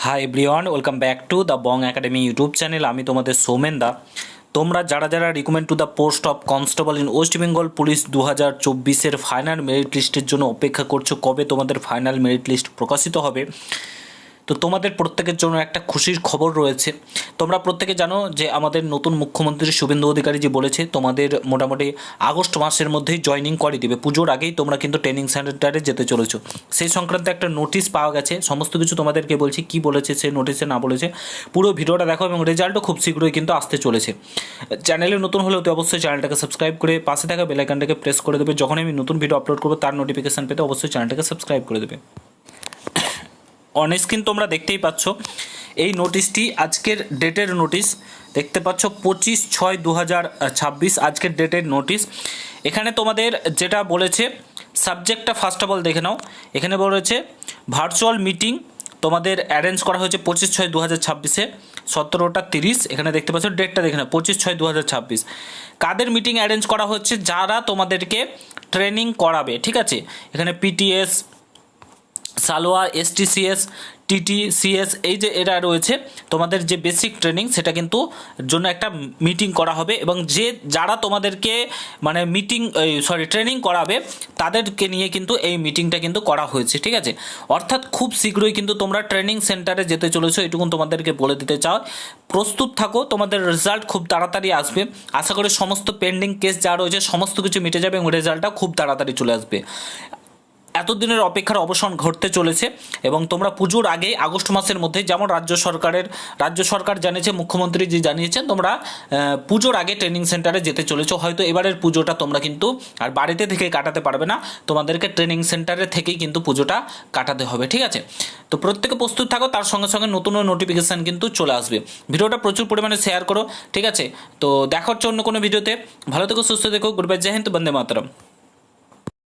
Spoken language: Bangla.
High everyone, welcome back to the Bong academy YouTube channel. আমি তোমাদের সৌমেন দা। তোমরা যারা যারা recommend to the post of constable in West Bengal police 2024-এর ফাইনাল মেরিট লিস্টের জন্য অপেক্ষা করছো কবে তোমাদের ফাইনাল মেরিট লিস্ট প্রকাশিত হবে, তো তোমাদের প্রত্যেকের জন্য একটা খুশির খবর রয়েছে। তোমরা প্রত্যেকে জানো যে আমাদের নতুন মুখ্যমন্ত্রী শুভেন্দু অধিকারী যে বলেছে তোমাদের মোটামুটি আগস্ট মাসের মধ্যেই জয়েনিং করে দিবে, পুজোর আগেই তোমরা কিন্তু ট্রেনিং সেন্টারে যেতে চলেছো। সেই সংক্রান্ত একটা নোটিশ পাওয়া গেছে, সমস্ত কিছু তোমাদেরকে বলছি কি বলেছে সেই নোটিশে না বলেছে পুরো ভিডিওটা দেখো, এবং রেজাল্টও খুব শীঘ্রই কিন্তু আসতে চলেছে। চ্যানেলে নতুন হলে অতি অবশ্যই চ্যানেলটাকে সাবস্ক্রাইব করে পাশে থাকা বেল আইকনটাকে প্রেস করে দেবে, যখন আমি নতুন ভিডিও আপলোড করবো তার নোটিফিকেশন পেতে অবশ্যই চ্যানেলটাকে সাবস্ক্রাইব করে দেবে। অন স্ক্রিন তোমরা দেখতেই পাচ্ছ এই নোটিশটি, আজকের ডেটের নোটিশ দেখতে পাচ্ছ 25/6/2026 আজকের ডেটের নোটিশ। এখানে তোমাদের যেটা বলেছে সাবজেক্টটা ফার্স্ট অফ অল দেখে নাও। এখানে বলেছে ভার্চুয়াল মিটিং তোমাদের অ্যারেঞ্জ করা হয়েছে 25/6/2026-এ 17:30। এখানে দেখতে পাচ্ছ ডেটটা দেখে নাও 25/6/2026। কাদের মিটিং অ্যারেঞ্জ করা হচ্ছে? যারা তোমাদেরকে ট্রেনিং করাবে, ঠিক আছে। এখানে পিটিএস, সালোয়ার, এসটিসিএস, টিটিসিএস, এই যে এরা রয়েছে তোমাদের যে বেসিক ট্রেনিং সেটা কিন্তু জন্য একটা মিটিং করা হবে, এবং যারা তোমাদেরকে মানে ট্রেনিং করাবে তাদেরকে নিয়ে কিন্তু এই মিটিংটা কিন্তু করা হয়েছে, ঠিক আছে। অর্থাৎ খুব শীঘ্রই কিন্তু তোমরা ট্রেনিং সেন্টারে যেতে চলেছো, এটুকুন তোমাদেরকে বলে দিতে চাও। প্রস্তুত থাকো, তোমাদের রেজাল্ট খুব তাড়াতাড়ি আসবে। আশা করি সমস্ত পেন্ডিং কেস যা রয়েছে সমস্ত কিছু মিটে যাবে এবং রেজাল্টটা খুব তাড়াতাড়ি চলে আসবে। এতদিনের অপেক্ষার অবসান ঘটতে চলেছে এবং তোমরা পুজোর আগে আগস্ট মাসের মধ্যে, যেমন রাজ্য সরকার জানিয়েছে, মুখ্যমন্ত্রী যে জানিয়েছেন, তোমরা পুজোর আগে ট্রেনিং সেন্টারে যেতে চলেছো। হয়তো এবারের পুজোটা তোমরা কিন্তু আর বাড়িতে থেকে কাটাতে পারবে না, তোমাদেরকে ট্রেনিং সেন্টারে থেকেই কিন্তু পুজোটা কাটাতে হবে, ঠিক আছে। তো প্রত্যেকে প্রস্তুত থাকো, তার সঙ্গে সঙ্গে নতুন নোটিফিকেশান কিন্তু চলে আসবে। ভিডিওটা প্রচুর পরিমাণে শেয়ার করো, ঠিক আছে। তো দেখা হচ্ছে অন্য কোনো ভিডিওতে। ভালো থেকো, সুস্থ থেকো, গুড বাই, জয় হিন্দ, বন্দে মাতরম।